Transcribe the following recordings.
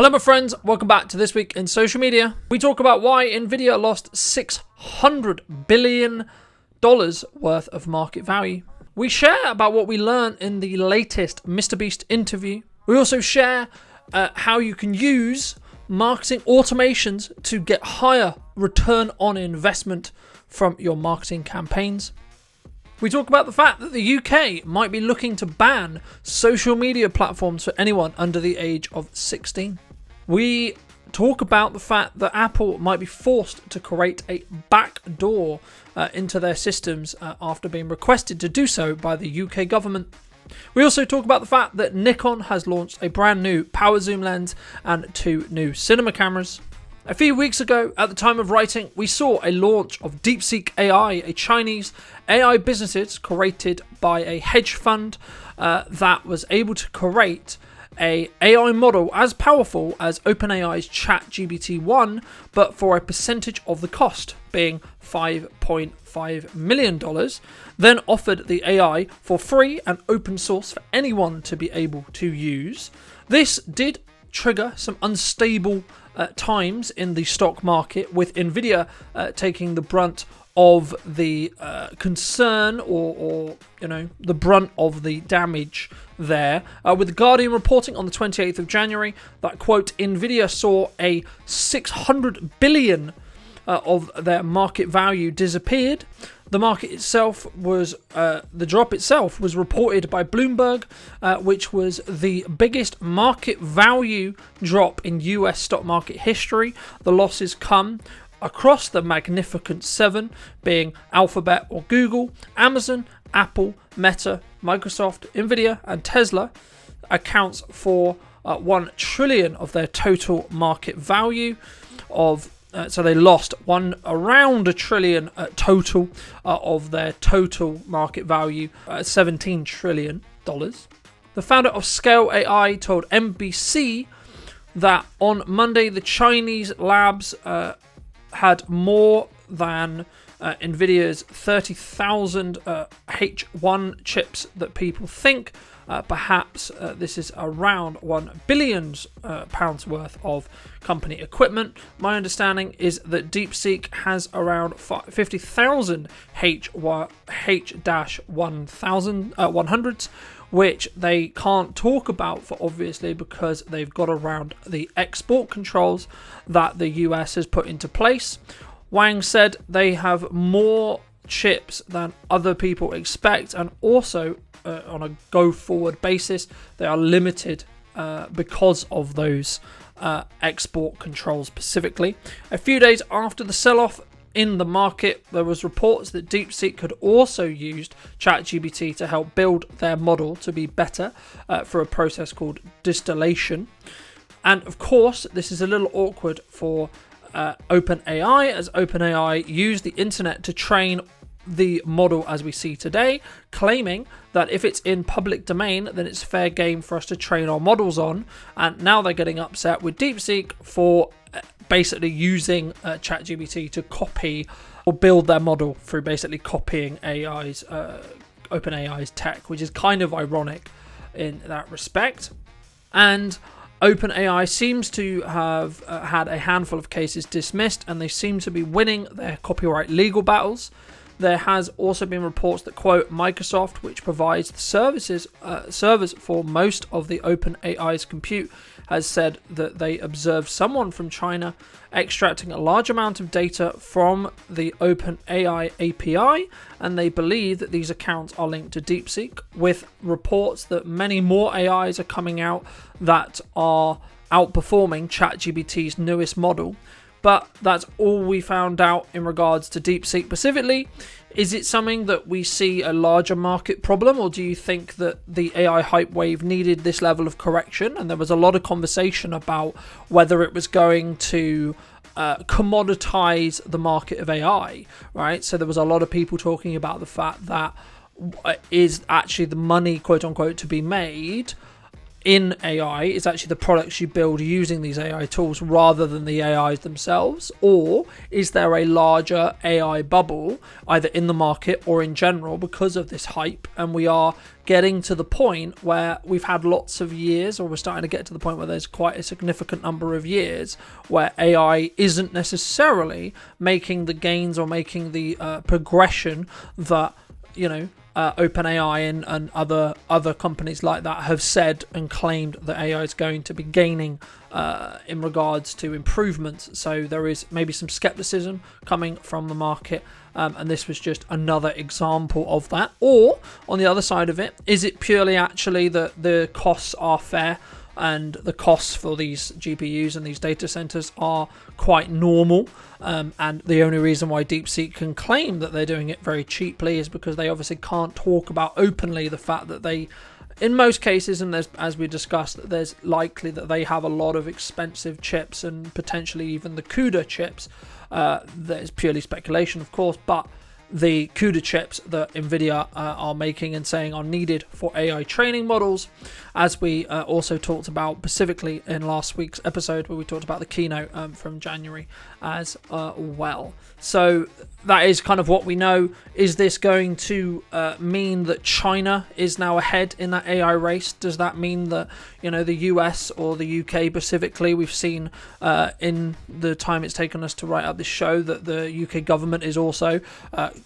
Hello my friends, welcome back to This Week in Social Media. We talk about why Nvidia lost $600 billion worth of market value. We share about what we learned in the latest MrBeast interview. We also share how you can use marketing automations to get higher return on investment from your marketing campaigns. We talk about the fact that the UK might be looking to ban social media platforms for anyone under the age of 16. We talk about the fact that Apple might be forced to create a backdoor into their systems after being requested to do so by the UK government. We also talk about the fact that Nikon has launched a brand new power zoom lens and 2 new cinema cameras. A few weeks ago, at the time of writing, we saw a launch of DeepSeek.ai, a Chinese AI business created by a hedge fund that was able to create an AI model as powerful as OpenAI's ChatGPT-1, but for a percentage of the cost, being $5.5 million, then offered the AI for free and open source for anyone to be able to use. This did trigger some unstable times in the stock market, with Nvidia taking the brunt of the concern or the brunt of the damage there, with the Guardian reporting on the 28th of January that, quote, Nvidia saw a 600 billion of their market value disappeared. The market itself was, the drop itself was reported by Bloomberg, which was the biggest market value drop in US stock market history. The losses come across the Magnificent Seven, being Alphabet or Google, Amazon, Apple, Meta, Microsoft, Nvidia, and Tesla, accounts for 1 trillion of their total market value of. So they lost around $1 trillion total of their total market value, $17 trillion. The founder of Scale AI told NBC that on Monday the Chinese labs had more than Nvidia's 30,000 H1 chips that people think. Perhaps this is around £1 billion worth of company equipment. My understanding is that DeepSeek has around 50,000 H-100s, which they can't talk about for obviously because they've got around the export controls that the US has put into place. Wang said they have more chips than other people expect, and also on a go-forward basis, they are limited because of those export controls specifically. A few days after the sell-off in the market, there was reports that DeepSeek had also used ChatGPT to help build their model to be better for a process called distillation. And of course, this is a little awkward for OpenAI, as OpenAI used the internet to train the model as we see today, claiming that if it's in public domain, then it's fair game for us to train our models on. And now they're getting upset with DeepSeek for basically using ChatGPT to copy or build their model through basically copying OpenAI's tech, which is kind of ironic in that respect. And OpenAI seems to have had a handful of cases dismissed, and they seem to be winning their copyright legal battles. There has also been reports that, quote, Microsoft, which provides the servers for most of the OpenAI's compute, has said that they observed someone from China extracting a large amount of data from the OpenAI API, and they believe that these accounts are linked to DeepSeek, with reports that many more AIs are coming out that are outperforming ChatGPT's newest model. But that's all we found out in regards to DeepSeek specifically. Is it something that we see a larger market problem, or do you think that the AI hype wave needed this level of correction? And there was a lot of conversation about whether it was going to commoditize the market of AI, right? So there was a lot of people talking about the fact that is actually the money, quote unquote, to be made in AI is actually the products you build using these AI tools rather than the AIs themselves? Or is there a larger AI bubble either in the market or in general because of this hype, and we are getting to the point where we've had lots of years, or we're starting to get to the point where there's quite a significant number of years where AI isn't necessarily making the gains or making the progression that, you know, OpenAI and other companies like that have said and claimed that AI is going to be gaining in regards to improvements. So there is maybe some skepticism coming from the market, and this was just another example of that. Or on the other side of it, is it purely actually that the costs are fair and the costs for these GPUs and these data centers are quite normal, and the only reason why DeepSeek can claim that they're doing it very cheaply is because they obviously can't talk about openly the fact that they, in most cases, and as we discussed, there's likely that they have a lot of expensive chips and potentially even the CUDA chips. That is purely speculation, of course, but the CUDA chips that NVIDIA are making and saying are needed for AI training models, as we also talked about specifically in last week's episode where we talked about the keynote from January as well. So that is kind of what we know. Is this going to mean that China is now ahead in that AI race? Does that mean that, you know, the US or the UK specifically, we've seen in the time it's taken us to write up this show that the UK government is also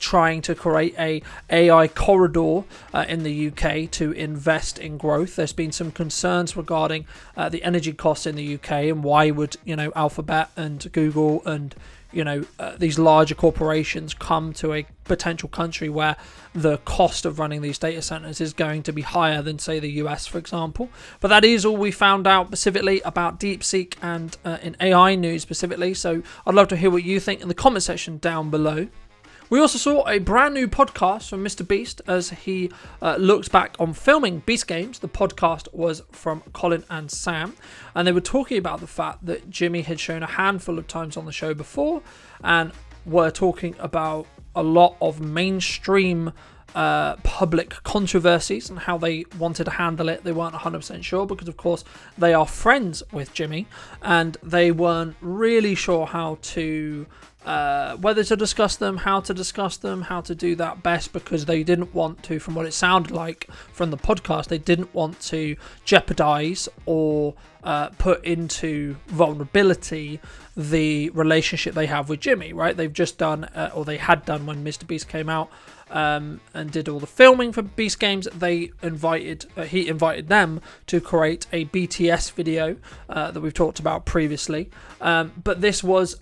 trying to create a AI corridor in the UK to invest in growth. There's been some concerns regarding the energy costs in the UK, and why would, you know, Alphabet and Google and, you know, these larger corporations come to a potential country where the cost of running these data centers is going to be higher than, say, the US, for example. But that is all we found out specifically about DeepSeek and in AI news specifically. So I'd love to hear what you think in the comment section down below. We also saw a brand new podcast from MrBeast as he looked back on filming Beast Games. The podcast was from Colin and Sam, and they were talking about the fact that Jimmy had shown a handful of times on the show before, and were talking about a lot of mainstream public controversies and how they wanted to handle it. They weren't 100% sure because, of course, they are friends with Jimmy, and they weren't really sure how to whether to discuss them, how to discuss them, how to do that best, because they didn't want to, from what it sounded like from the podcast, they didn't want to jeopardize or put into vulnerability the relationship they have with Jimmy, right? They've just done, or they had done when MrBeast came out and did all the filming for Beast Games. He invited them to create a BTS video that we've talked about previously. But this was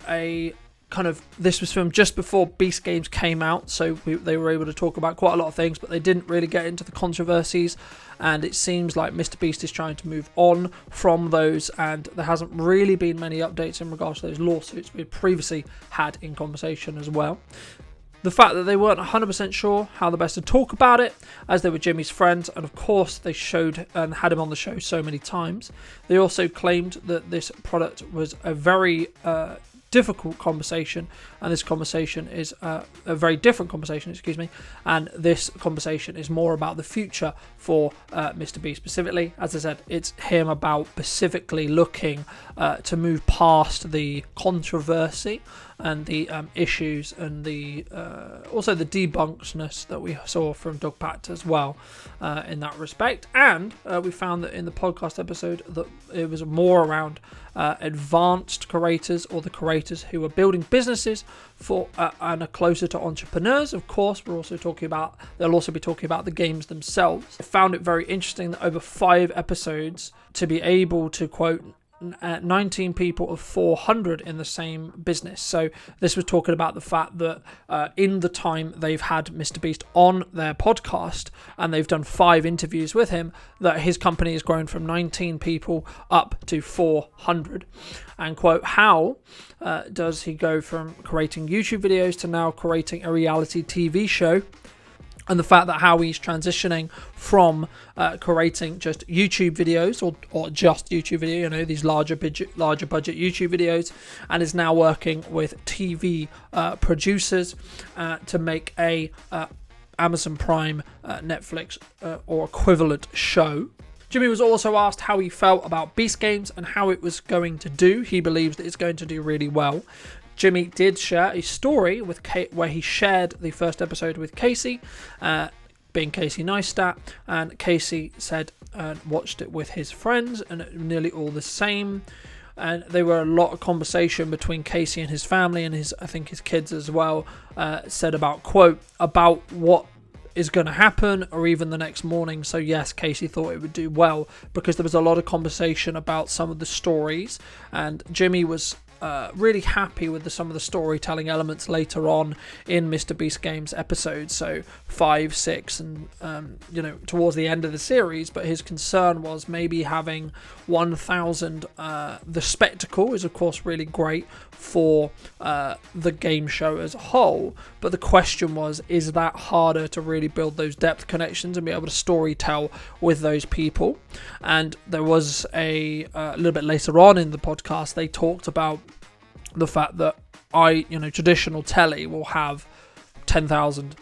this was filmed just before Beast Games came out, so they were able to talk about quite a lot of things, but they didn't really get into the controversies, and it seems like MrBeast is trying to move on from those, and there hasn't really been many updates in regards to those lawsuits we previously had in conversation as well. The fact that they weren't 100% sure how the best to talk about it, as they were Jimmy's friends, and of course they showed and had him on the show so many times. They also claimed that this product was a very difficult conversation, and this conversation is a very different conversation, and this conversation is more about the future for MrBeast specifically. As I said, it's him about specifically looking to move past the controversy and the issues and the also the debunkedness that we saw from Doug Patt as well in that respect. And we found that in the podcast episode that it was more around advanced creators, or the creators who are building businesses for and are closer to entrepreneurs. Of course, they'll also be talking about the games themselves. I found it very interesting that over 5 episodes to be able to quote 19 people of 400 in the same business. So this was talking about the fact that in the time they've had MrBeast on their podcast and they've done 5 interviews with him, that his company has grown from 19 people up to 400. And quote, how does he go from creating YouTube videos to now creating a reality TV show? And the fact that how he's transitioning from creating just YouTube videos or just YouTube video, these larger budget YouTube videos, and is now working with TV producers to make a Amazon Prime, Netflix or equivalent show. Jimmy was also asked how he felt about Beast Games and how it was going to do. He believes that it's going to do really well. Jimmy did share a story with where he shared the first episode with Casey, being Casey Neistat, and Casey said watched it with his friends, and nearly all the same. And there were a lot of conversation between Casey and his family, and I think his kids as well, said about, quote, about what is going to happen, or even the next morning. So yes, Casey thought it would do well, because there was a lot of conversation about some of the stories, and Jimmy was really happy with some of the storytelling elements later on in MrBeast Games episodes, so 5, 6, and towards the end of the series. But his concern was maybe having 1,000. The spectacle is of course really great for the game show as a whole, but the question was, is that harder to really build those depth connections and be able to story tell with those people? And there was a little bit later on in the podcast, they talked about the fact that traditional telly will have 10,000,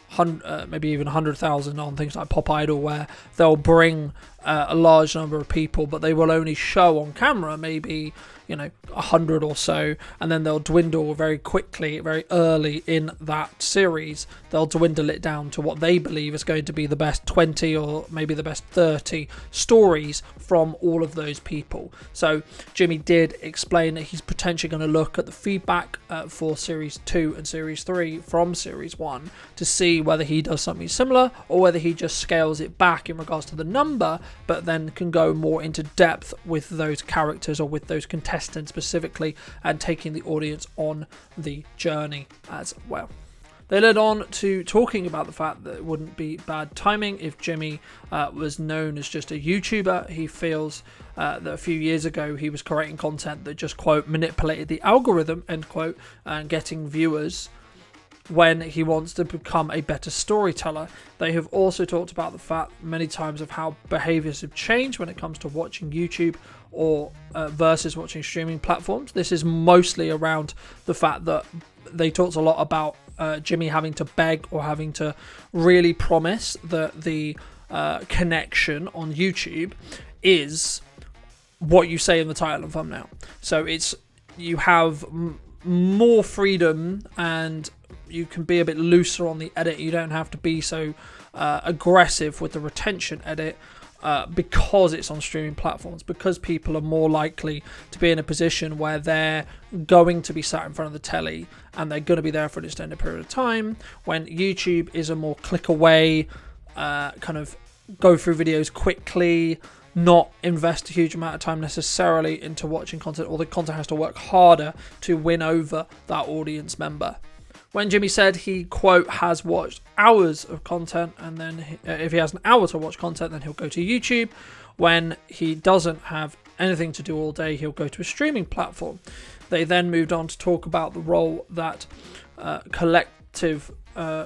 maybe even 100,000 on things like Pop Idol, where they'll bring a large number of people, but they will only show on camera maybe 100 or so, and then they'll dwindle very quickly, very early in that series. They'll dwindle it down to what they believe is going to be the best 20 or maybe the best 30 stories from all of those people. So Jimmy did explain that he's potentially going to look at the feedback for Series 2 and Series 3 from Series 1 to see whether he does something similar, or whether he just scales it back in regards to the number, but then can go more into depth with those characters or with those contestants specifically, and taking the audience on the journey as well. They led on to talking about the fact that it wouldn't be bad timing if Jimmy was known as just a YouTuber. He feels that a few years ago he was creating content that just, quote, manipulated the algorithm, end quote, and getting viewers, when he wants to become a better storyteller. They have also talked about the fact many times of how behaviors have changed when it comes to watching YouTube or versus watching streaming platforms. This is mostly around the fact that they talked a lot about Jimmy having to beg or having to really promise that the connection on YouTube is what you say in the title and thumbnail. So you have more freedom, and you can be a bit looser on the edit. You don't have to be so aggressive with the retention edit, because it's on streaming platforms, because people are more likely to be in a position where they're going to be sat in front of the telly and they're going to be there for an extended period of time, when YouTube is a more click away, kind of go through videos quickly, not invest a huge amount of time necessarily into watching content, or the content has to work harder to win over that audience member. When Jimmy said he, quote, has watched hours of content, and then if he has an hour to watch content, then he'll go to YouTube. When he doesn't have anything to do all day, he'll go to a streaming platform. They then moved on to talk about the role that collective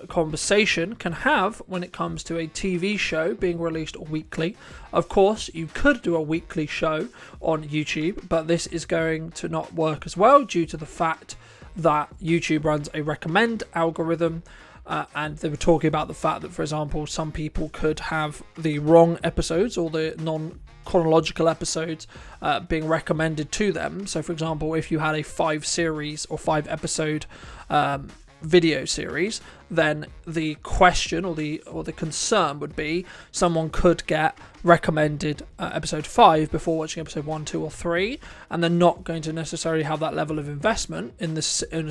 conversation can have when it comes to a TV show being released weekly. Of course, you could do a weekly show on YouTube, but this is going to not work as well due to the fact that YouTube runs a recommend algorithm, and they were talking about the fact that, for example, some people could have the wrong episodes or the non-chronological episodes being recommended to them. So, for example, if you had a 5-series or 5-episode video series, then the question or the concern would be someone could get recommended episode 5 before watching episode 1, 2, or 3, and they're not going to necessarily have that level of investment in a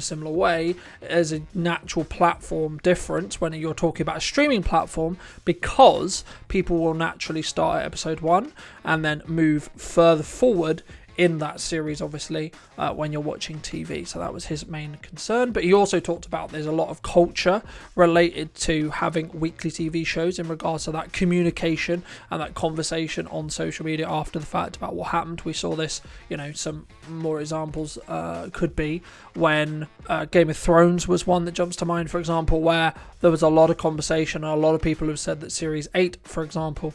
similar way as a natural platform difference when you're talking about a streaming platform, because people will naturally start at episode 1 and then move further forward in that series, obviously, when you're watching TV. So that was his main concern. But he also talked about there's a lot of culture related to having weekly TV shows in regards to that communication and that conversation on social media after the fact about what happened. We saw this, some more examples could be when Game of Thrones was one that jumps to mind, for example, where there was a lot of conversation, and a lot of people have said that Series 8, for example,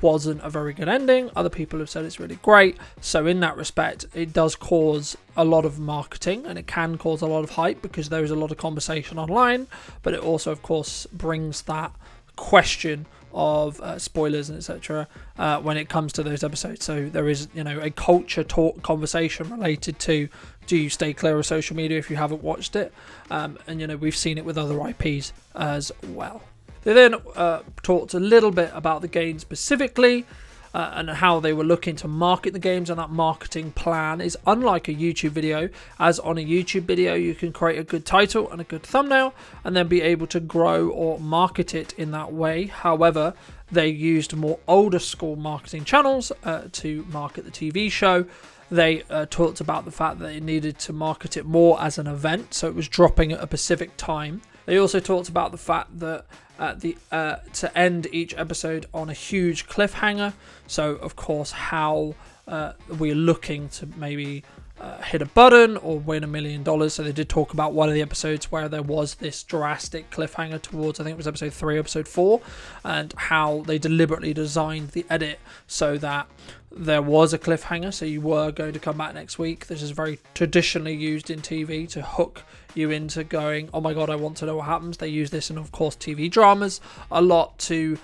wasn't a very good ending. Other people have said it's really great. So in that respect, it does cause a lot of marketing, and it can cause a lot of hype because there is a lot of conversation online, but it also, of course, brings that question of spoilers and etc. When it comes to those episodes. So there is, a culture talk conversation related to, do you stay clear of social media if you haven't watched it? And we've seen it with other IPs as well. They then talked a little bit about the game specifically, and how they were looking to market the games, and that marketing plan is unlike a YouTube video. As on a YouTube video, you can create a good title and a good thumbnail and then be able to grow or market it in that way. However, they used more older school marketing channels to market the TV show. They talked about the fact that they needed to market it more as an event, so it was dropping at a specific time. They also talked about the fact that to end each episode on a huge cliffhanger. So, of course, how we're looking to maybe hit a button or win $1 million. So they did talk about one of the episodes where there was this drastic cliffhanger towards, I think it was episode 3, episode 4, and how they deliberately designed the edit so that there was a cliffhanger, so you were going to come back next week. This is very traditionally used in TV to hook you into going, oh my god, I want to know what happens. They use this in, of course, TV dramas a lot to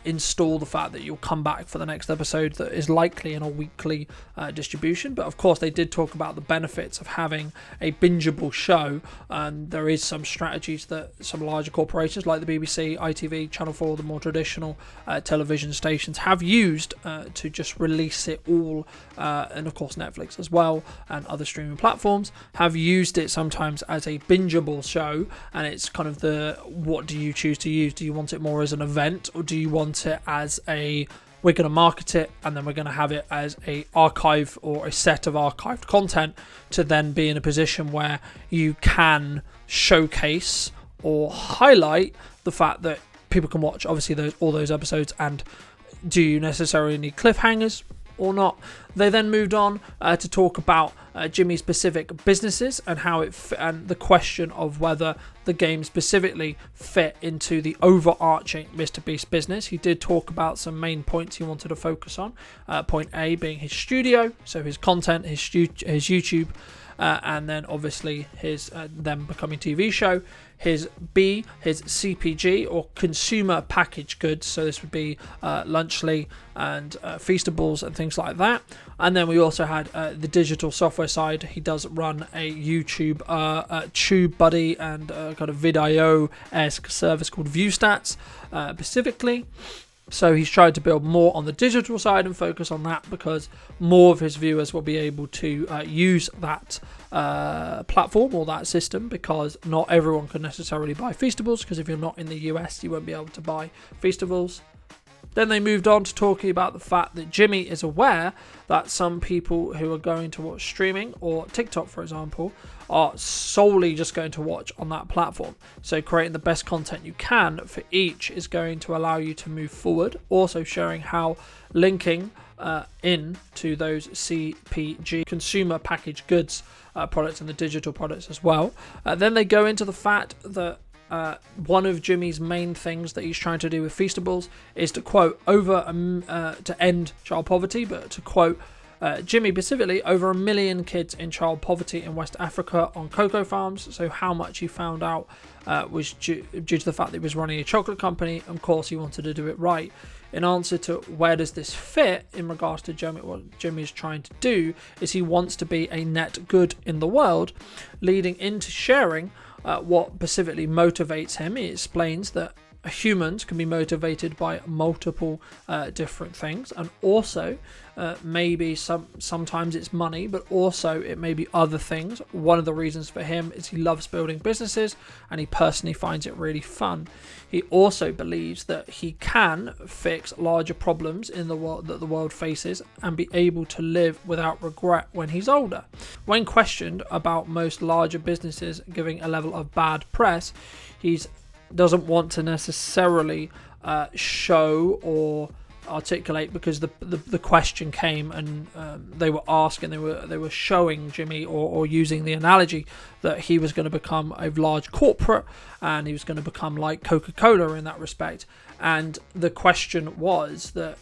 install the fact that you'll come back for the next episode that is likely in a weekly distribution. But of course, they did talk about the benefits of having a bingeable show, and there is some strategies that some larger corporations like the BBC, ITV, Channel 4, the more traditional television stations have used to just release it all, and of course Netflix as well and other streaming platforms have used it sometimes as a bingeable show. And it's kind of what do you choose to use? Do you want it more as an event, or do you want it as we're going to market it and then we're going to have it as a archive or a set of archived content to then be in a position where you can showcase or highlight the fact that people can watch obviously all those episodes? And do you necessarily need cliffhangers or not? They then moved on to talk about Jimmy's specific businesses and how and the question of whether the game specifically fit into the overarching MrBeast business. He did talk about some main points he wanted to focus on. Point A being his studio, so his content, his YouTube, and then obviously his them becoming TV show. His B, his CPG or consumer packaged goods, so this would be Lunchly and Feastables and things like that. And then we also had the digital software side. He does run a YouTube TubeBuddy and kind of video-esque service called ViewStats specifically. So he's tried to build more on the digital side and focus on that, because more of his viewers will be able to use that platform or that system, because not everyone can necessarily buy Feastables, because if you're not in the US, you won't be able to buy Feastables. Then they moved on to talking about the fact that Jimmy is aware that some people who are going to watch streaming or TikTok, for example, are solely just going to watch on that platform. So creating the best content you can for each is going to allow you to move forward. Also showing how linking in to those CPG, consumer packaged goods products, and the digital products as well. Then they go into the fact that one of Jimmy's main things that he's trying to do with Feastables is to quote to end child poverty, but to quote Jimmy specifically, over 1 million kids in child poverty in West Africa on cocoa farms. So how much he found out was due to the fact that he was running a chocolate company. Of course, he wanted to do it right. In answer to where does this fit in regards to Jimmy, what Jimmy is trying to do is he wants to be a net good in the world, leading into sharing what specifically motivates him. He explains that humans can be motivated by multiple different things, and also maybe sometimes it's money, but also it may be other things. One of the reasons for him is he loves building businesses and he personally finds it really fun. He also believes that he can fix larger problems in the world that the world faces and be able to live without regret when he's older. When questioned about most larger businesses giving a level of bad press, he doesn't want to necessarily show or articulate, because the question came and they were asking, they were showing Jimmy or using the analogy that he was going to become a large corporate and he was going to become like Coca-Cola in that respect. And the question was that,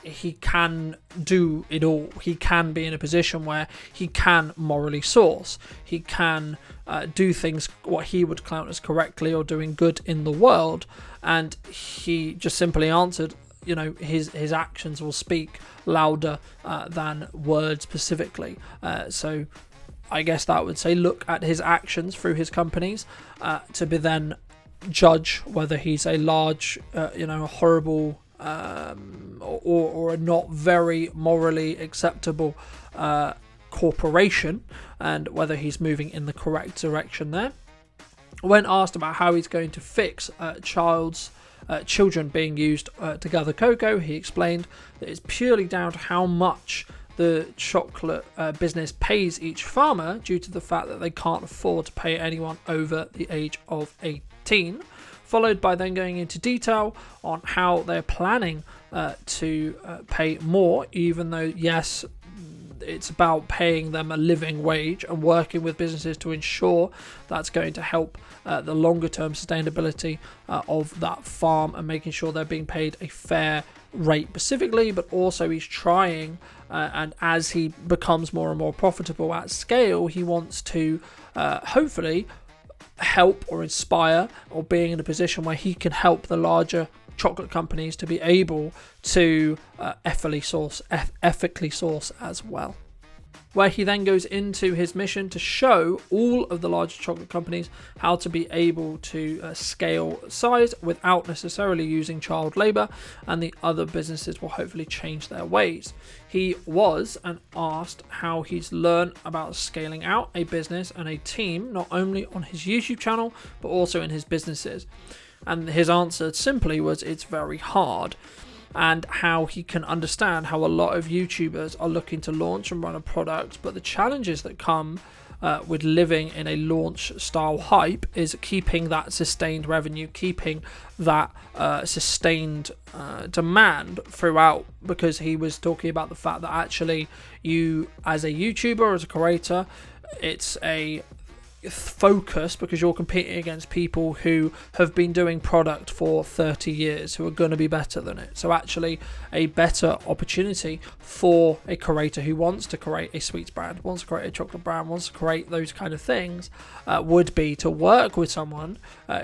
he can do it all. He can be in a position where he can morally source. He can do things what he would count as correctly or doing good in the world. And he just simply answered, you know, his actions will speak louder than words specifically. So I guess that would say look at his actions through his companies to be then judge whether he's a large, a horrible or a not very morally acceptable corporation, and whether he's moving in the correct direction there. When asked about how he's going to fix children being used to gather cocoa, he explained that it's purely down to how much the chocolate business pays each farmer, due to the fact that they can't afford to pay anyone over the age of 18, followed by then going into detail on how they're planning to pay more, even though, yes, it's about paying them a living wage and working with businesses to ensure that's going to help the longer term sustainability of that farm, and making sure they're being paid a fair rate specifically. But also he's trying, and as he becomes more and more profitable at scale, he wants to hopefully help or inspire, or being in a position where he can help the larger chocolate companies to be able to ethically source as well. Where he then goes into his mission to show all of the larger chocolate companies how to be able to scale size without necessarily using child labor, and the other businesses will hopefully change their ways. He was and asked how he's learned about scaling out a business and a team, not only on his YouTube channel but also in his businesses. And his answer simply was, it's very hard. And how he can understand how a lot of YouTubers are looking to launch and run a product, but the challenges that come with living in a launch style hype is keeping that sustained revenue, keeping that sustained demand throughout, because he was talking about the fact that actually you, as a YouTuber, as a creator, it's a focus, because you're competing against people who have been doing product for 30 years who are going to be better than it. So actually a better opportunity for a creator who wants to create a sweets brand, wants to create a chocolate brand, wants to create those kind of things, would be to work with someone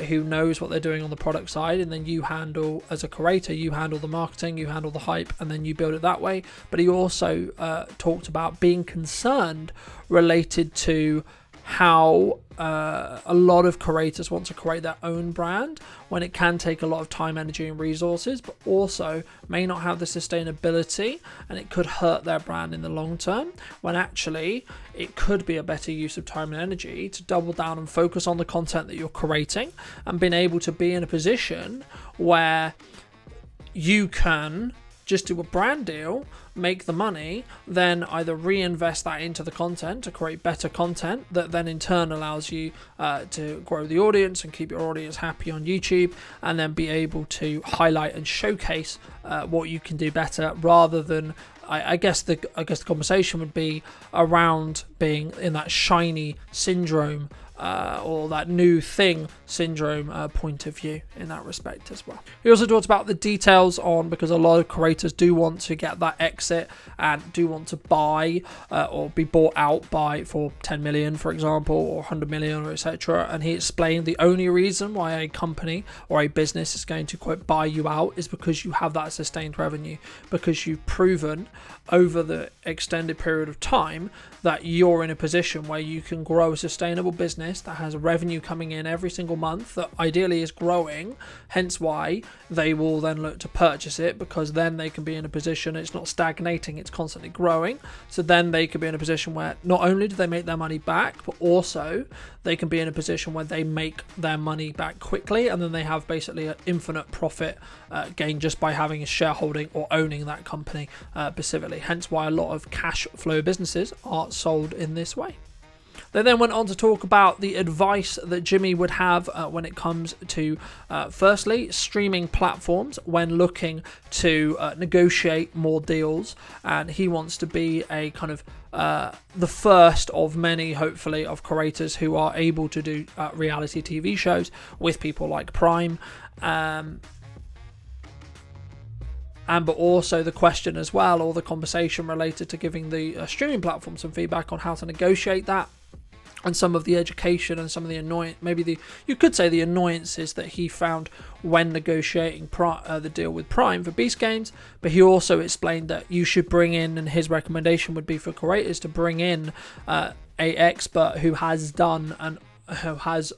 who knows what they're doing on the product side, and then you handle, as a creator, you handle the marketing, you handle the hype, and then you build it that way. But he also talked about being concerned related to how a lot of creators want to create their own brand when it can take a lot of time, energy and resources, but also may not have the sustainability, and it could hurt their brand in the long term, when actually it could be a better use of time and energy to double down and focus on the content that you're creating, and being able to be in a position where you can just do a brand deal, make the money, then either reinvest that into the content to create better content that then in turn allows you to grow the audience and keep your audience happy on YouTube, and then be able to highlight and showcase what you can do better, rather than I guess the conversation would be around being in that shiny syndrome or that new thing syndrome point of view in that respect as well. He also talked about the details on, because a lot of creators do want to get that exit and do want to buy or be bought out by for 10 million, for example, or 100 million, or etc. And he explained the only reason why a company or a business is going to, quote, buy you out is because you have that sustained revenue, because you've proven over the extended period of time that you're in a position where you can grow a sustainable business that has revenue coming in every single month, that ideally is growing, hence why they will then look to purchase it, because then they can be in a position, it's not stagnating, it's constantly growing. So then they could be in a position where not only do they make their money back, but also they can be in a position where they make their money back quickly, and then they have basically an infinite profit gain just by having a shareholding or owning that company specifically, hence why a lot of cash flow businesses are sold in this way. They then went on to talk about the advice that Jimmy would have when it comes to, firstly, streaming platforms when looking to negotiate more deals. And he wants to be a kind of the first of many, hopefully, of creators who are able to do reality TV shows with people like Prime. but also the question as well, or the conversation related to giving the streaming platform some feedback on how to negotiate that, and some of the education and some of the you could say the annoyances that he found when negotiating the deal with Prime for Beast Games. But he also explained that you should bring in, and his recommendation would be for creators to bring in a expert who has done and who has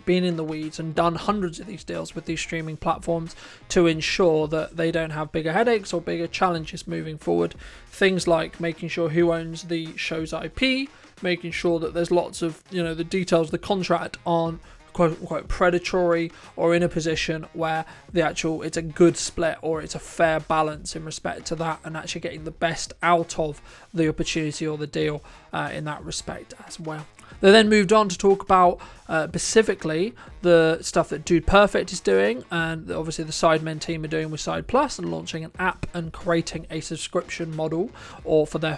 been in the weeds and done hundreds of these deals with these streaming platforms, to ensure that they don't have bigger headaches or bigger challenges moving forward. Things like making sure who owns the show's IP, making sure that there's lots of the details of the contract aren't quote unquote predatory, or in a position where it's a good split, or it's a fair balance in respect to that, and actually getting the best out of the opportunity or the deal in that respect as well. They then moved on to talk about specifically the stuff that Dude Perfect is doing, and obviously the Sidemen team are doing with Side Plus, and launching an app and creating a subscription model, or for their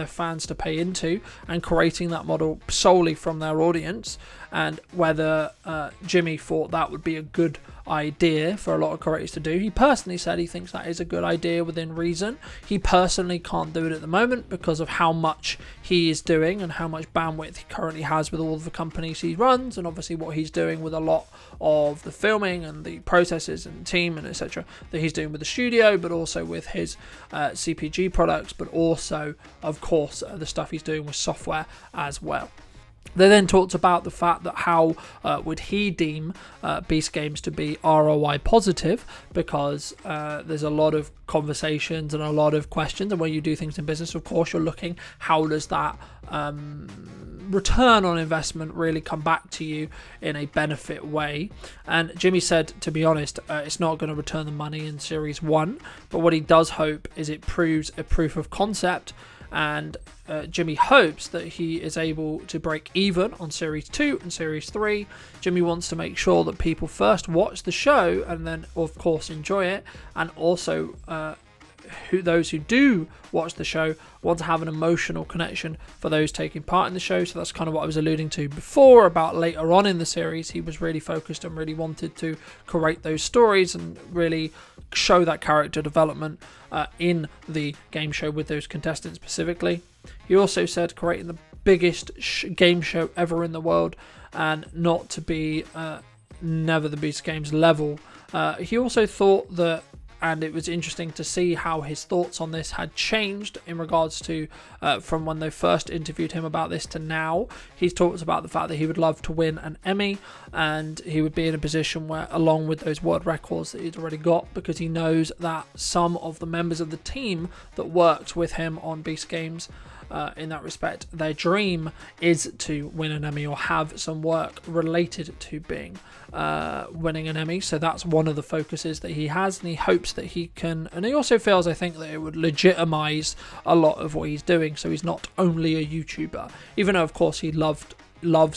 fans to pay into, and creating that model solely from their audience. And whether Jimmy thought that would be a good idea for a lot of creators to do. He personally said he thinks that is a good idea within reason. He personally can't do it at the moment because of how much he is doing and how much bandwidth he currently has with all of the companies he runs, and obviously what he's doing with a lot of the filming and the processes and team and etc. that he's doing with the studio, but also with his CPG products, but also of course the stuff he's doing with software as well. They then talked about the fact that how would he deem Beast Games to be ROI positive, because there's a lot of conversations and a lot of questions, and when you do things in business, of course, you're looking how does that return on investment really come back to you in a benefit way. And Jimmy said, to be honest, it's not going to return the money in Series 1, but what he does hope is it proves a proof of concept. And Jimmy hopes that he is able to break even on Series 2 and Series 3. Jimmy wants to make sure that people first watch the show and then, of course, enjoy it. And also, those who do watch the show want to have an emotional connection for those taking part in the show. So that's kind of what I was alluding to before about later on in the series. He was really focused and really wanted to create those stories and really show that character development in the game show with those contestants specifically. He also said creating the biggest game show ever in the world, and not to be Never the Beast Games level. He also thought that, and it was interesting to see how his thoughts on this had changed in regards to from when they first interviewed him about this to now. He's talked about the fact that he would love to win an Emmy, and he would be in a position where, along with those world records that he'd already got, because he knows that some of the members of the team that worked with him on Beast Games, in that respect, their dream is to win an Emmy or have some work related to being winning an Emmy. So that's one of the focuses that he has, and he hopes that he can, and he also feels, I think, that it would legitimize a lot of what he's doing, so he's not only a YouTuber, even though of course he loves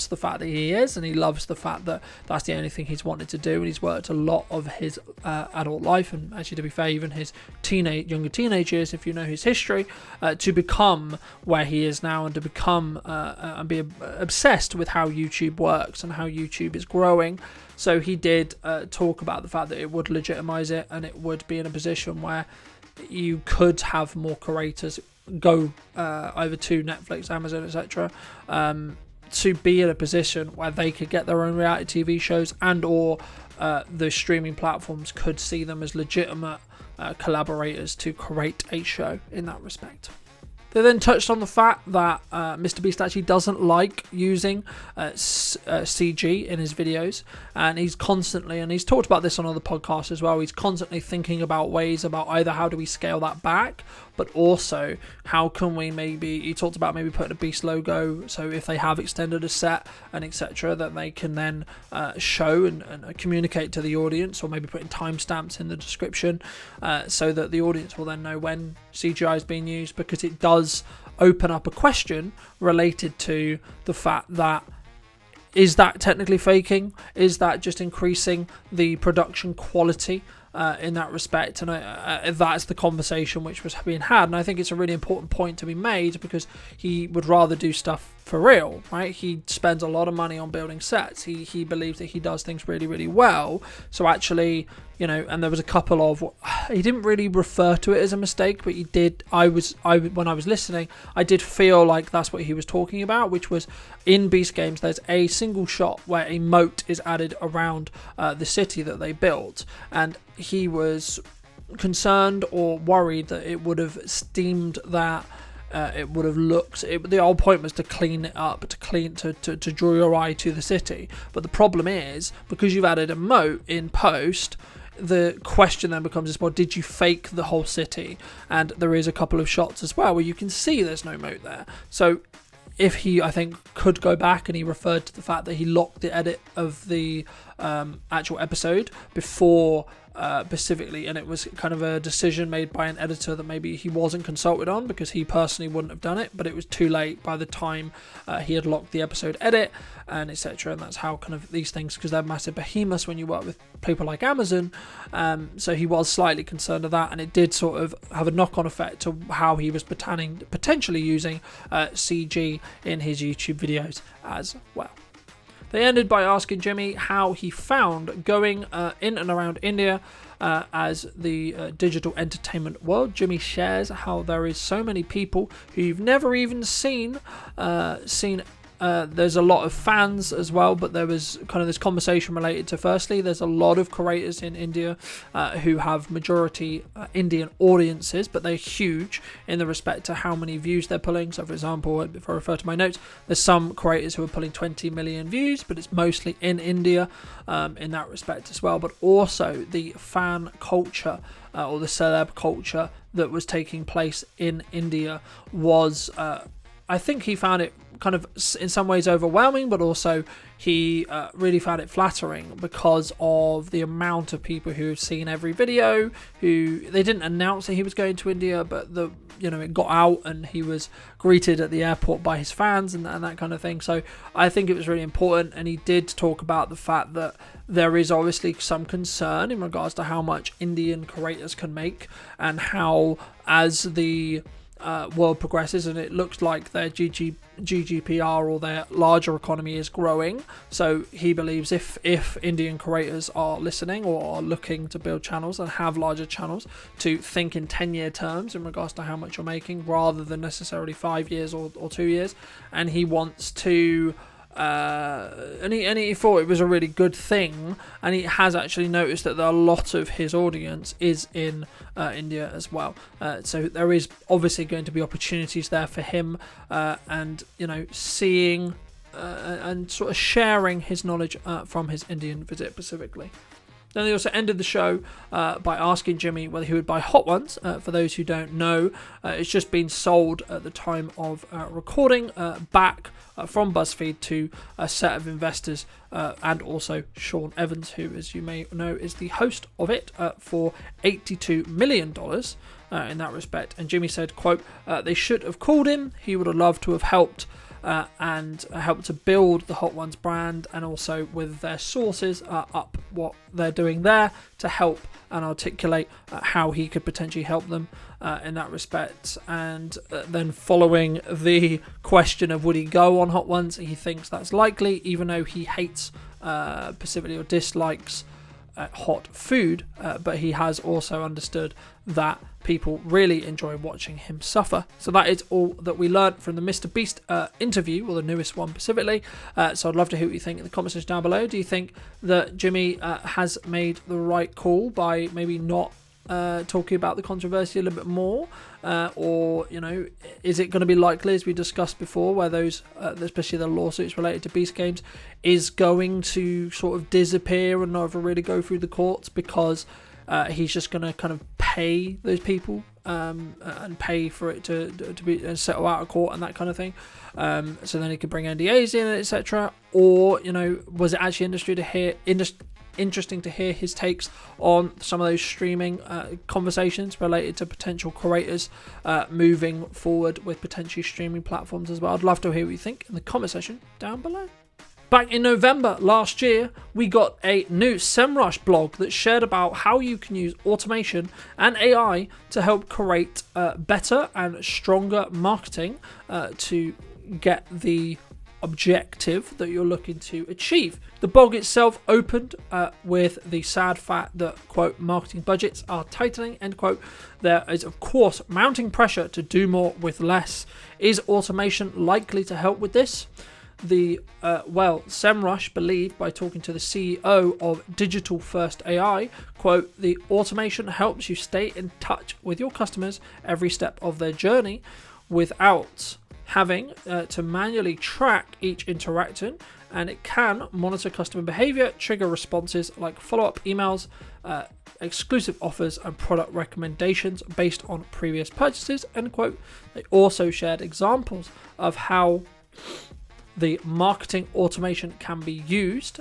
the fact that he is, and he loves the fact that that's the only thing he's wanted to do, and he's worked a lot of his adult life, and actually, to be fair, even his younger teenage years, if you know his history, to become where he is now, and to become and be obsessed with how YouTube works and how YouTube is growing. So he did talk about the fact that it would legitimize it, and it would be in a position where you could have more creators go over to Netflix, Amazon, etc., to be in a position where they could get their own reality TV shows, and or the streaming platforms could see them as legitimate collaborators to create a show in that respect. They then touched on the fact that MrBeast actually doesn't like using CG in his videos, and he's constantly, and he's talked about this on other podcasts as well, he's constantly thinking about ways about either how do we scale that back, but also how can we maybe, he talked about maybe putting a Beast logo, so if they have extended a set and etc., that they can then show and communicate to the audience, or maybe putting timestamps in the description so that the audience will then know when CGI is being used, because it does open up a question related to the fact that, is that technically faking? Is that just increasing the production quality in that respect? And that's the conversation which was being had, and I think it's a really important point to be made, because he would rather do stuff for real, right? He spends a lot of money on building sets. He believes that he does things really, really well. So actually, you know, and there was a couple of, he didn't really refer to it as a mistake, but he did. When I was listening, I did feel like that's what he was talking about, which was in Beast Games, there's a single shot where a moat is added around the city that they built, and he was concerned or worried that it would have steamed that. It would have looked. The whole point was to clean it up, to draw your eye to the city. But the problem is, because you've added a moat in post, the question then becomes: well, did you fake the whole city? And there is a couple of shots as well where you can see there's no moat there. So if he, I think, could go back, and he referred to the fact that he locked the edit of the actual episode before. Specifically, and it was kind of a decision made by an editor that maybe he wasn't consulted on, because he personally wouldn't have done it, but it was too late by the time he had locked the episode edit and etc. And that's how kind of these things, because they're massive behemoths when you work with people like Amazon, so he was slightly concerned of that, and it did sort of have a knock-on effect to how he was potentially using CG in his YouTube videos as well. They ended by asking Jimmy how he found going in and around India as the digital entertainment world. Jimmy shares how there is so many people who you've never even seen. There's a lot of fans as well, but there was kind of this conversation related to, firstly, there's a lot of creators in India who have majority Indian audiences, but they're huge in the respect to how many views they're pulling. So for example, if I refer to my notes, there's some creators who are pulling 20 million views, but it's mostly in India in that respect as well. But also the fan culture or the celeb culture that was taking place in India was, I think he found it kind of in some ways overwhelming, but also he really found it flattering because of the amount of people who have seen every video. Who they didn't announce that he was going to India, but it got out and he was greeted at the airport by his fans and that kind of thing. So I think it was really important, and he did talk about the fact that there is obviously some concern in regards to how much Indian creators can make, and how as the world progresses and it looks like their GDPR or their larger economy is growing. So he believes if Indian creators are listening or are looking to build channels and have larger channels, to think in 10-year terms in regards to how much you're making rather than necessarily 5 years or 2 years. And he wants to and he thought it was a really good thing, and he has actually noticed that a lot of his audience is in India as well, so there is obviously going to be opportunities there for him, and seeing and sort of sharing his knowledge from his Indian visit specifically. Then they also ended the show by asking Jimmy whether he would buy Hot Ones. For those who don't know, it's just been sold at the time of recording back from BuzzFeed to a set of investors, and also Sean Evans, who, as you may know, is the host of it, for $82 million in that respect. And Jimmy said, quote, they should have called him. He would have loved to have helped and help to build the Hot Ones brand, and also with their sources up what they're doing there to help and articulate how he could potentially help them in that respect. And then following the question of would he go on Hot Ones, he thinks that's likely, even though he hates specifically or dislikes hot food, but he has also understood that people really enjoy watching him suffer. So that is all that we learned from the MrBeast interview, or the newest one specifically. So I'd love to hear what you think in the comment section down below. Do you think that Jimmy has made the right call by maybe not talking about the controversy a little bit more, or is it going to be likely, as we discussed before, where those especially the lawsuits related to Beast Games is going to sort of disappear and never really go through the courts, because he's just going to kind of pay those people and pay for it to be and settle out of court and that kind of thing, so then he could bring NDAs in, etc. Or was it actually interesting to hear his takes on some of those streaming conversations related to potential creators moving forward with potentially streaming platforms as well? I'd love to hear what you think in the comment section down below. Back in November last year, we got a new SEMrush blog that shared about how you can use automation and AI to help create better and stronger marketing to get the objective that you're looking to achieve. The blog itself opened with the sad fact that, quote, marketing budgets are tightening, end quote. There is, of course, mounting pressure to do more with less. Is automation likely to help with this? SEMrush believed, by talking to the CEO of Digital First AI, quote, the automation helps you stay in touch with your customers every step of their journey without having to manually track each interaction, and it can monitor customer behavior, trigger responses like follow-up emails, exclusive offers, and product recommendations based on previous purchases, end quote. They also shared examples of how the marketing automation can be used,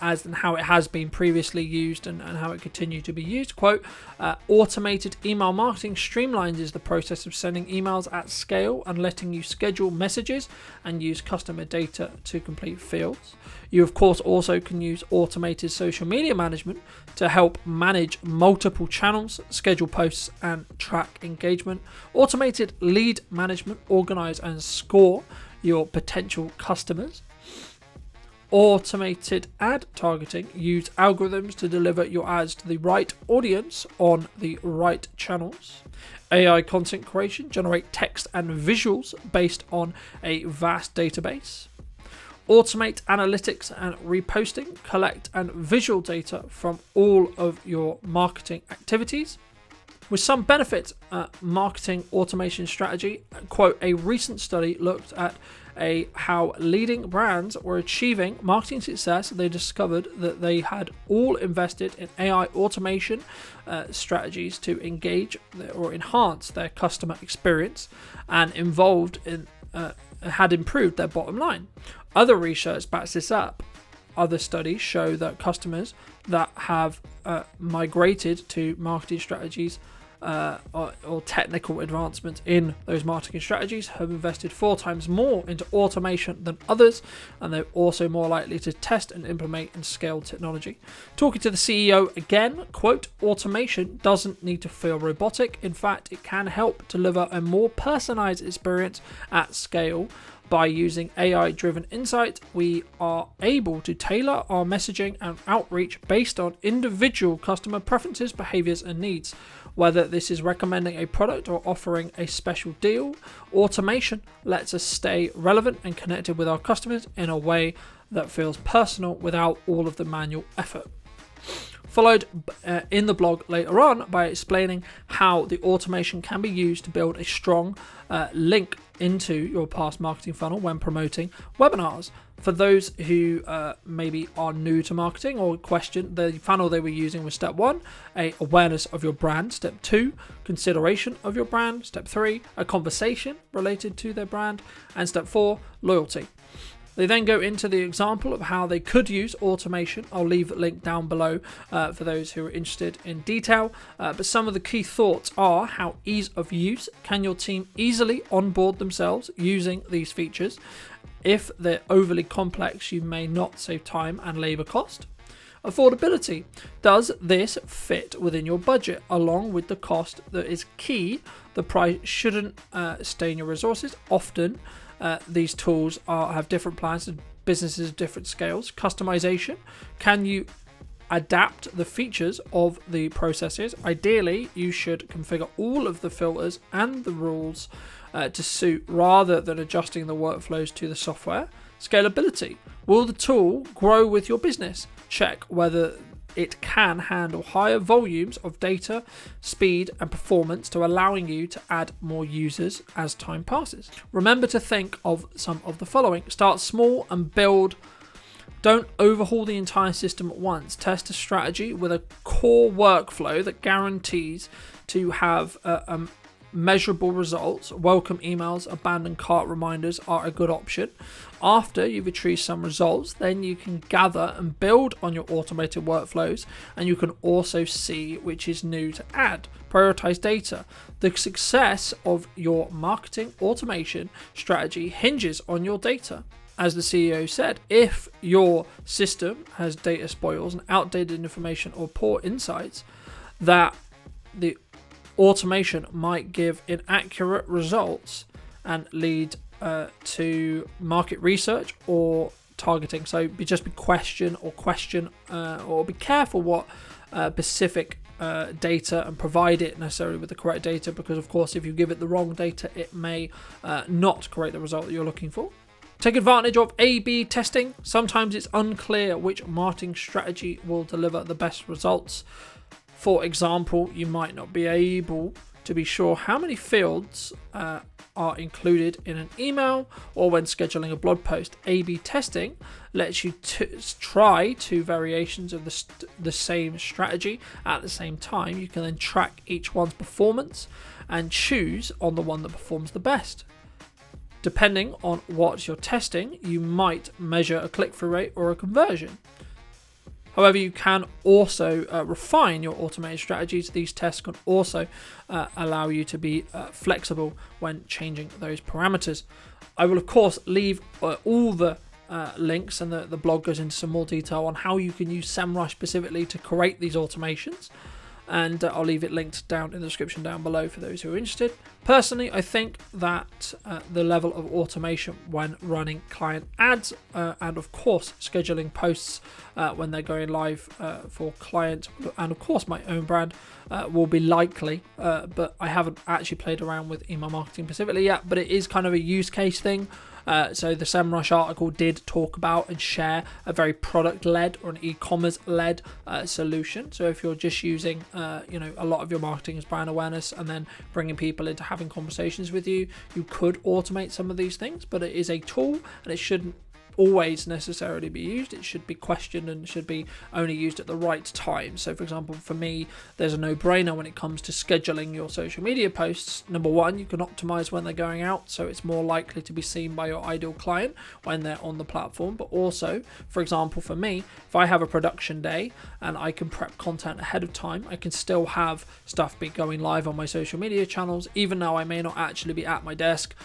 as and how it has been previously used and how it continued to be used. Quote, automated email marketing streamlines the process of sending emails at scale and letting you schedule messages and use customer data to complete fields. You, of course, also can use automated social media management to help manage multiple channels, schedule posts, and track engagement. Automated lead management, organize and score your potential customers. Automated ad targeting, use algorithms to deliver your ads to the right audience on the right channels. AI content creation, generate text and visuals based on a vast database. Automate analytics and reposting, collect and visual data from all of your marketing activities. With some benefits, marketing automation strategy, quote, a recent study looked at how leading brands were achieving marketing success. They discovered that they had all invested in AI automation strategies to engage or enhance their customer experience and had improved their bottom line. Other research backs this up. Other studies show that customers that have migrated to marketing strategies or technical advancements in those marketing strategies have invested 4 times more into automation than others, and they're also more likely to test and implement and scale technology. Talking to the CEO again, quote, automation doesn't need to feel robotic. In fact, it can help deliver a more personalized experience at scale. By using AI-driven insight, we are able to tailor our messaging and outreach based on individual customer preferences, behaviors, and needs. Whether this is recommending a product or offering a special deal, automation lets us stay relevant and connected with our customers in a way that feels personal without all of the manual effort. Followed in the blog later on by explaining how the automation can be used to build a strong link into your past marketing funnel when promoting webinars. For those who maybe are new to marketing or question, the funnel they were using was step 1, awareness of your brand, step 2, consideration of your brand, step 3, a conversation related to their brand, and step 4, loyalty. They then go into the example of how they could use automation. I'll leave a link down below for those who are interested in detail. But some of the key thoughts are how ease of use. Can your team easily onboard themselves using these features? If they're overly complex, you may not save time and labor cost. Affordability. Does this fit within your budget along with the cost that is key? The price shouldn't stain your resources. Often, these tools have different plans and businesses of different scales. Customization. Can you adapt the features of the processes? Ideally, you should configure all of the filters and the rules to suit rather than adjusting the workflows to the software. Scalability. Will the tool grow with your business? Check whether it can handle higher volumes of data, speed, and performance to allowing you to add more users as time passes. Remember to think of some of the following. Start small and build. Don't overhaul the entire system at once. Test a strategy with a core workflow that guarantees to have measurable results. Welcome emails, abandoned cart reminders are a good option. After you've achieved some results, then you can gather and build on your automated workflows, and you can also see which is new to add. Prioritize data. The success of your marketing automation strategy hinges on your data. As the CEO said, if your system has data spoils and outdated information or poor insights, that the automation might give inaccurate results and lead to market research or targeting. So just be question, or be careful what specific data and provide it necessarily with the correct data, because of course if you give it the wrong data it may not create the result that you're looking for. Take advantage of A/B testing. Sometimes it's unclear which marketing strategy will deliver the best results. For example, you might not be able to be sure how many fields are included in an email or when scheduling a blog post. A/B testing lets you try two variations of the same strategy at the same time. You can then track each one's performance and choose on the one that performs the best. Depending on what you're testing, you might measure a click-through rate or a conversion. However, you can also refine your automated strategies. These tests can also allow you to be flexible when changing those parameters. I will, of course, leave all the links, and the blog goes into some more detail on how you can use SEMrush specifically to create these automations. And I'll leave it linked down in the description down below for those who are interested. Personally, I think that the level of automation when running client ads and of course scheduling posts when they're going live for client and of course my own brand will be likely, but I haven't actually played around with email marketing specifically yet, but it is kind of a use case thing. So the SEMrush article did talk about and share a very product-led or an e-commerce-led solution. So if you're just using, a lot of your marketing is brand awareness and then bringing people into having conversations with you, you could automate some of these things, but it is a tool and it shouldn't always necessarily be used. It should be questioned and should be only used at the right time. So for example, for me, there's a no-brainer when it comes to scheduling your social media posts. Number one, you can optimize when they're going out, so it's more likely to be seen by your ideal client when they're on the platform. But also, for example, for me, if I have a production day and I can prep content ahead of time, I can still have stuff be going live on my social media channels, even though I may not actually be at my desk,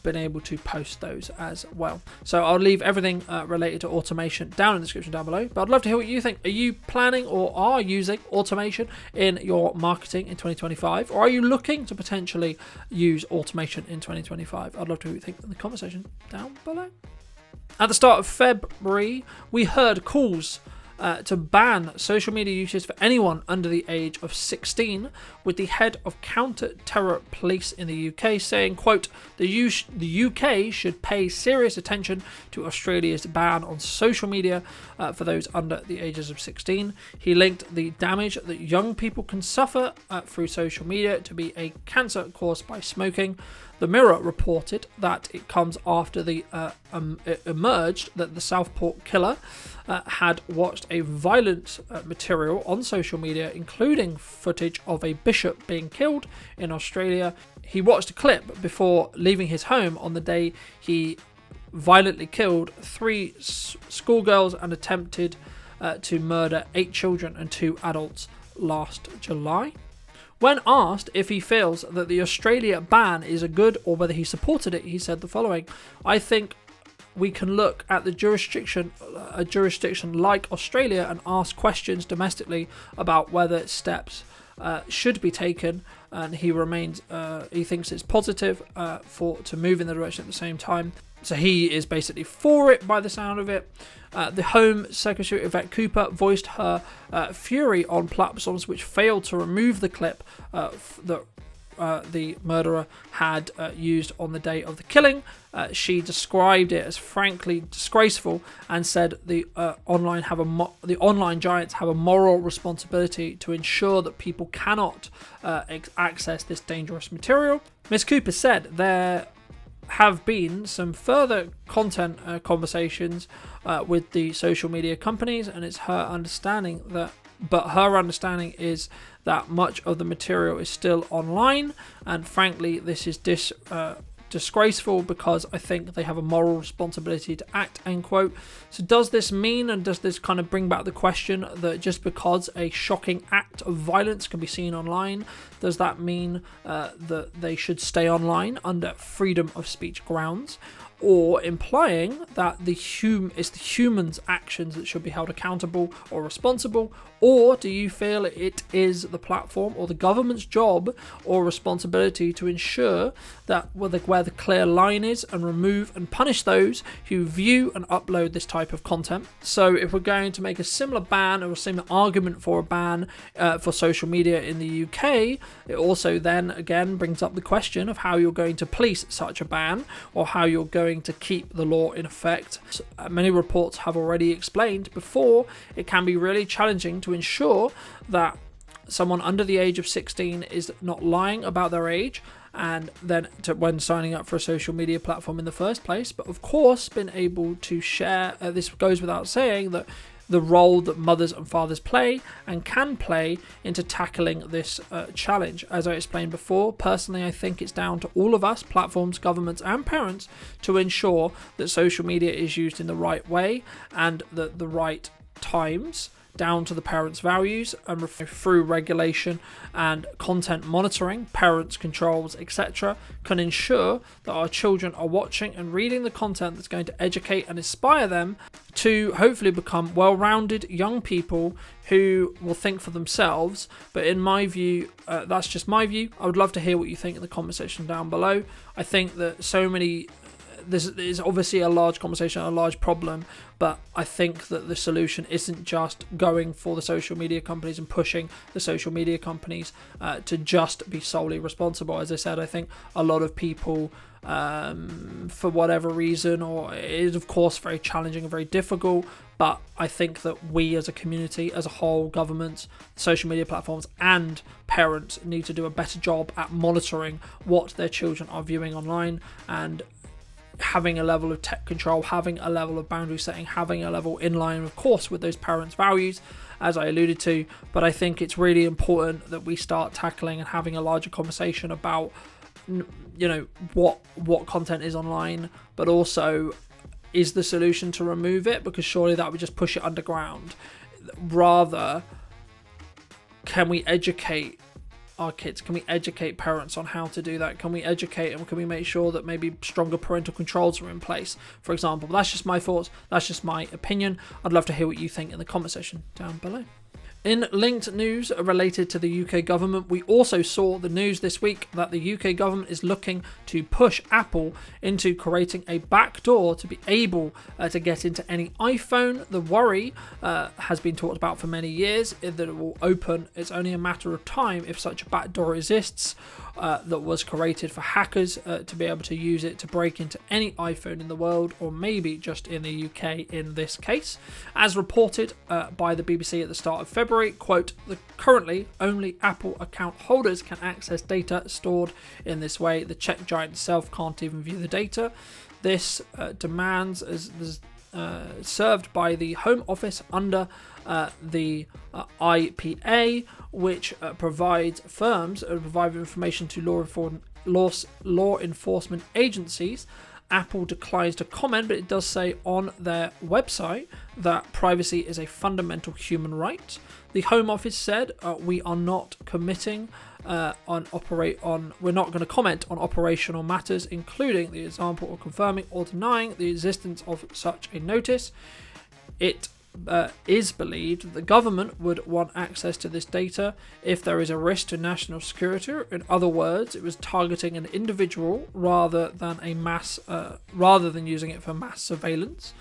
been able to post those as well. So I'll leave everything related to automation down in the description down below, but I'd love to hear what you think. Are you planning or are using automation in your marketing in 2025, or are you looking to potentially use automation in 2025? I'd love to hear what you think in the comment section down below. At the start of February, we heard calls to ban social media usage for anyone under the age of 16, with the head of counter-terror police in the UK saying, quote, the UK should pay serious attention to Australia's ban on social media for those under the ages of 16. He linked the damage that young people can suffer through social media to be a cancer caused by smoking. The Mirror reported that it comes after it emerged that the Southport killer had watched a violent material on social media, including footage of a bishop being killed in Australia. He watched a clip before leaving his home on the day he violently killed 3 schoolgirls and attempted to murder 8 children and 2 adults last July. When asked if he feels that the Australia ban is a good or whether he supported it, he said the following: I think we can look at a jurisdiction like Australia and ask questions domestically about whether steps should be taken, and he thinks it's positive to move in the direction at the same time. So he is basically for it by the sound of it. The Home Secretary Yvette Cooper voiced her fury on platforms which failed to remove the clip that the murderer had used on the day of the killing. She described it as frankly disgraceful and said the online giants have a moral responsibility to ensure that people cannot access this dangerous material. Ms. Cooper said there have been some further content conversations with the social media companies, and it's her understanding is that much of the material is still online, and frankly this is disgraceful because I think they have a moral responsibility to act, end quote. So does this mean, and does this kind of bring back the question that just because a shocking act of violence can be seen online, does that mean that they should stay online under freedom of speech grounds? or implying that it's the human's actions that should be held accountable or responsible? Or do you feel it is the platform or the government's job or responsibility to ensure that where the clear line is and remove and punish those who view and upload this type of content? So if we're going to make a similar ban or a similar argument for a ban for social media in the UK, it also then again brings up the question of how you're going to police such a ban or how you're going to keep the law in effect. Many reports have already explained before it can be really challenging to ensure that someone under the age of 16 is not lying about their age and then when signing up for a social media platform in the first place, but of course been able to share, this goes without saying, that the role that mothers and fathers play and can play into tackling this challenge. As I explained before, personally I think it's down to all of us, platforms, governments and parents, to ensure that social media is used in the right way and the right times, down to the parents' values, and through regulation and content monitoring, parents' controls, etc., can ensure that our children are watching and reading the content that's going to educate and inspire them to hopefully become well-rounded young people who will think for themselves. But in my view, that's just my view. I would love to hear what you think in the comment section down below. I think that this is obviously a large conversation, a large problem, but I think that the solution isn't just going for the social media companies and pushing the social media companies to just be solely responsible. As I said, I think a lot of people, for whatever reason, or it is of course very challenging and very difficult, but I think that we as a community, as a whole, governments, social media platforms and parents need to do a better job at monitoring what their children are viewing online and having a level of tech control, having a level of boundary setting, having a level in line, of course, with those parents' values, as I alluded to. But I think it's really important that we start tackling and having a larger conversation about, what content is online, but also is the solution to remove it, because surely that would just push it underground. Rather, can we educate our kids? Can we educate parents on how to do that? Can we educate and can we make sure that maybe stronger parental controls are in place, for example? But that's just my thoughts. That's just my opinion. I'd love to hear what you think in the comment section down below. In linked news related to the UK government, we also saw the news this week that the UK government is looking to push Apple into creating a backdoor to be able to get into any iPhone. The worry has been talked about for many years that it will open. It's only a matter of time if such a backdoor exists that was created for hackers to be able to use it to break into any iPhone in the world, or maybe just in the UK in this case. As reported by the BBC at the start of February, quote, currently only Apple account holders can access data stored in this way. The tech giant itself can't even view the data. This demands is served by the Home Office under the IPA, which provides firms provide information to law enforcement agencies. Apple declines to comment, but it does say on their website that privacy is a fundamental human right. The Home Office said, we are not committing we're not going to comment on operational matters, including the example of confirming or denying the existence of such a notice. It is believed that the government would want access to this data if there is a risk to national security. In other words, it was targeting an individual rather than using it for mass surveillance.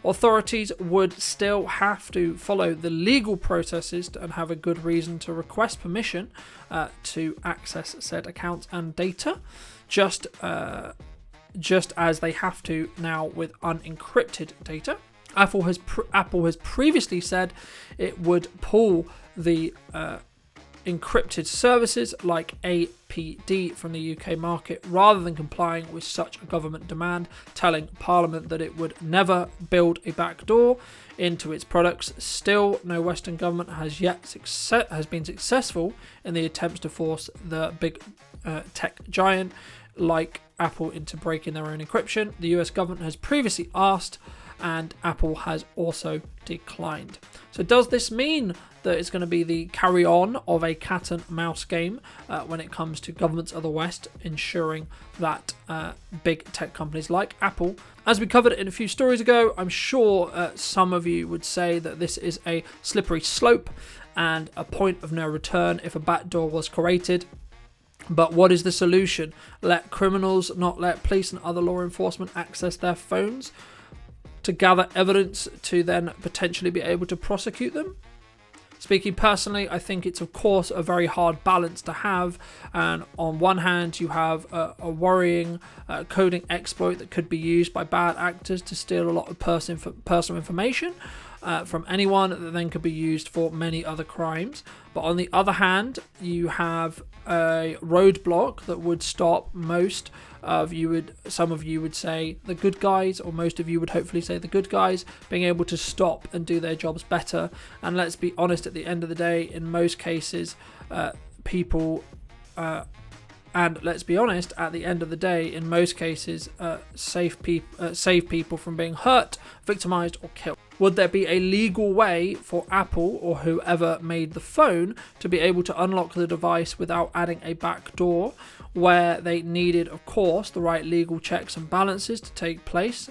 Authorities would still have to follow the legal processes and have a good reason to request permission to access said accounts and data, just as they have to now with unencrypted data. Apple has previously said it would pull the encrypted services like APD from the UK market rather than complying with such a government demand, telling Parliament that it would never build a backdoor into its products. Still, no Western government has been successful in the attempts to force the big tech giant like Apple into breaking their own encryption. The US government has previously asked and Apple has also declined. So does this mean that it's going to be the carry on of a cat and mouse game when it comes to governments of the West ensuring that big tech companies like Apple, as we covered in a few stories ago, I'm sure some of you would say that this is a slippery slope and a point of no return if a backdoor was created. But what is the solution? Let criminals not let police and other law enforcement access their phones to gather evidence to then potentially be able to prosecute them? Speaking personally, I think it's of course a very hard balance to have, and on one hand you have a worrying coding exploit that could be used by bad actors to steal a lot of personal information from anyone that then could be used for many other crimes. But on the other hand, you have a roadblock that would stop some of you would say the good guys, or most of you would hopefully say the good guys, being able to stop and do their jobs better. And let's be honest, at the end of the day, in most cases, save people from being hurt, victimized, or killed. Would there be a legal way for Apple or whoever made the phone to be able to unlock the device without adding a backdoor, where they needed, of course, the right legal checks and balances to take place?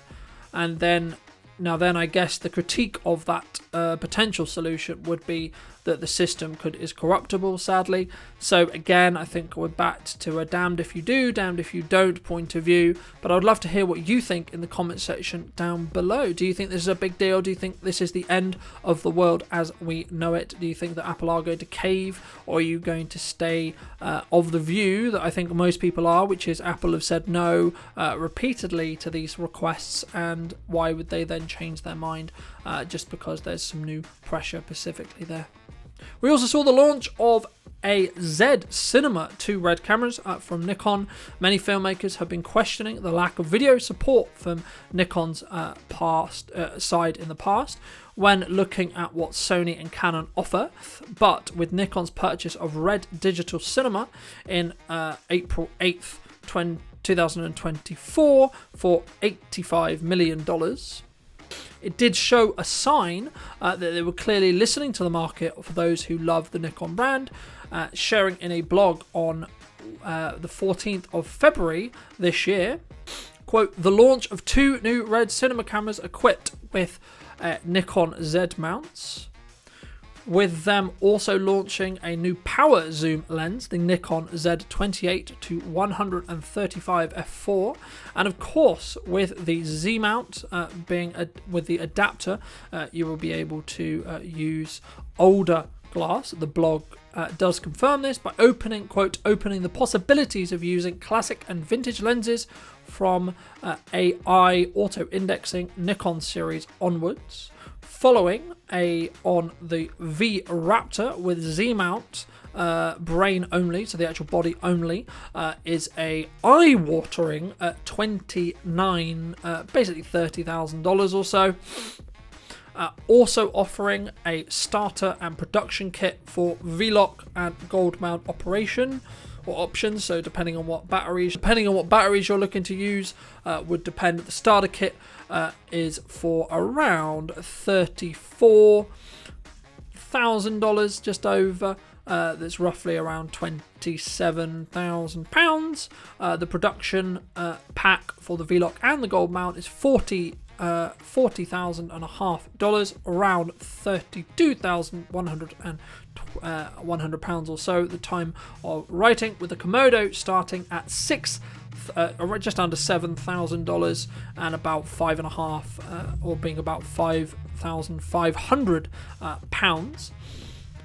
And then I guess the critique of that potential solution would be that the system is corruptible, sadly. So again, I think we're back to a damned if you do, damned if you don't point of view. But I'd love to hear what you think in the comment section down below. Do you think this is a big deal? Do you think this is the end of the world as we know it? Do you think that Apple are going to cave, or are you going to stay of the view that I think most people are, which is Apple have said no repeatedly to these requests, and why would they then change their mind just because there's some new pressure specifically there? We also saw the launch of a Z Cinema 2 Red cameras from Nikon. Many filmmakers have been questioning the lack of video support from Nikon's side in the past when looking at what Sony and Canon offer. But with Nikon's purchase of Red Digital Cinema in April 8th, 2024 for $85 million, it did show a sign that they were clearly listening to the market for those who love the Nikon brand, sharing in a blog on the 14th of February this year. Quote, the launch of 2 new Red Cinema cameras equipped with Nikon Z mounts, with them also launching a new power zoom lens, the Nikon Z28 to 135 f4, and of course with the Z mount with the adapter, you will be able to use older glass. The blog does confirm this by opening the possibilities of using classic and vintage lenses from AI auto indexing Nikon series onwards. Following on the V Raptor with Z mount, brain only, so the actual body only, is a eye-watering basically $30,000 or so. Also offering a starter and production kit for V-Lock and gold mount operation or options. So depending on what batteries you're looking to use, would depend. The starter kit is for around $34,000, just over. That's roughly around £27,000. The production pack for the V-Lock and the gold mount is $40,500, around £32,100 or so at the time of writing, with the Komodo starting at just under $7,000 and about or being about £5,500.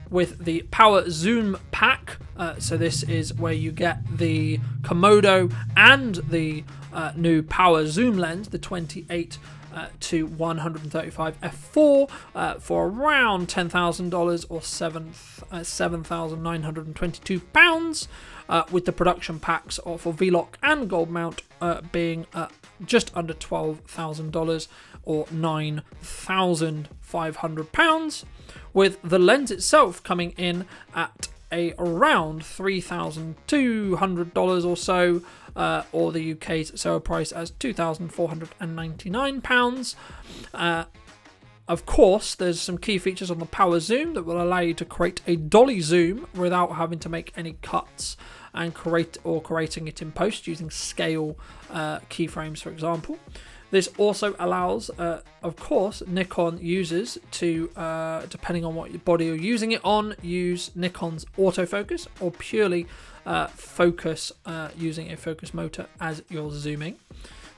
With the power zoom pack, so this is where you get the Komodo and the new power zoom lens, the 28 to 135 f4 for around $10,000 or £7,922, with the production packs for V-Lock and gold mount being just under $12,000 or £9,500, with the lens itself coming in at around $3,200 or so, or the UK's sale price as £2,499. Of course, there's some key features on the power zoom that will allow you to create a dolly zoom without having to make any cuts and creating it in post using scale keyframes, for example. This also allows, of course, Nikon users to, depending on what body you're using it on, use Nikon's autofocus or purely focus using a focus motor as you're zooming.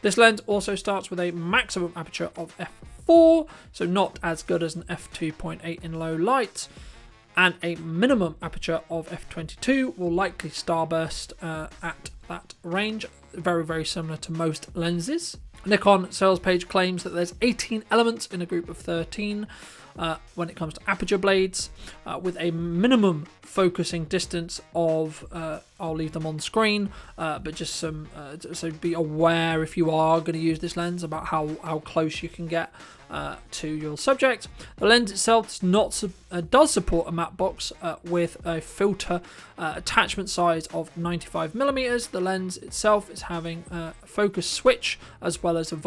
This lens also starts with a maximum aperture of f4, so not as good as an f2.8 in low light, and a minimum aperture of f22 will likely starburst at that range, very, very similar to most lenses. Nikon sales page claims that there's 18 elements in a group of 13 when it comes to aperture blades, with a minimum focusing distance of, I'll leave them on screen, but just some, so be aware if you are going to use this lens about how close you can get to your subject. The lens itself does support a matte box with a filter attachment size of 95mm. The lens itself is having a focus switch as well as a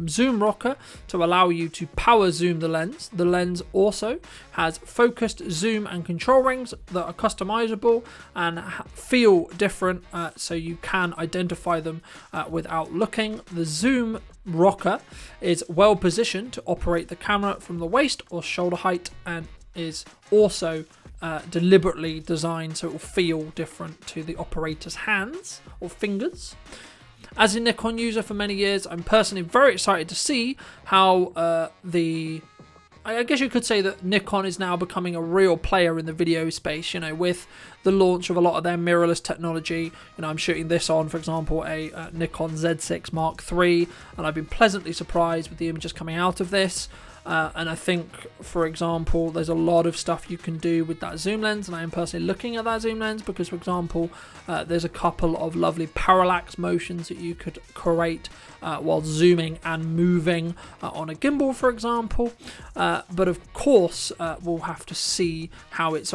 zoom rocker to allow you to power zoom the lens. The lens also has focused zoom and control rings that are customizable and feel different, so you can identify them without looking. The zoom rocker is well positioned to operate the camera from the waist or shoulder height, and is also deliberately designed so it will feel different to the operator's hands or fingers. As a Nikon user for many years, I'm personally very excited to see how I guess you could say that Nikon is now becoming a real player in the video space, you know, with the launch of a lot of their mirrorless technology. You know, I'm shooting this on, for example, a Nikon Z6 Mark III, and I've been pleasantly surprised with the images coming out of this. And I think, for example, there's a lot of stuff you can do with that zoom lens, and I am personally looking at that zoom lens because, for example, there's a couple of lovely parallax motions that you could create while zooming and moving on a gimbal, for example. But of course, we'll have to see how it's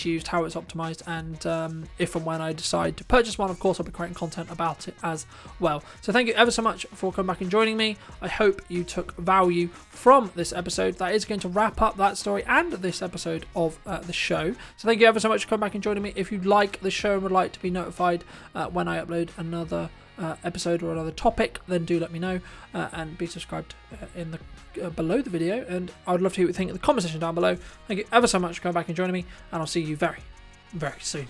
used, how it's optimized, and if and when I decide to purchase one, of course, I'll be creating content about it as well. So thank you ever so much for coming back and joining me. I hope you took value from this episode. That is going to wrap up that story and this episode of the show. So thank you ever so much for coming back and joining me. If you like the show and would like to be notified when I upload another episode or another topic, then do let me know and be subscribed in the below the video, and I would love to hear what you think in the comment section down below. Thank you ever so much for coming back and joining me, and I'll see you very, very soon.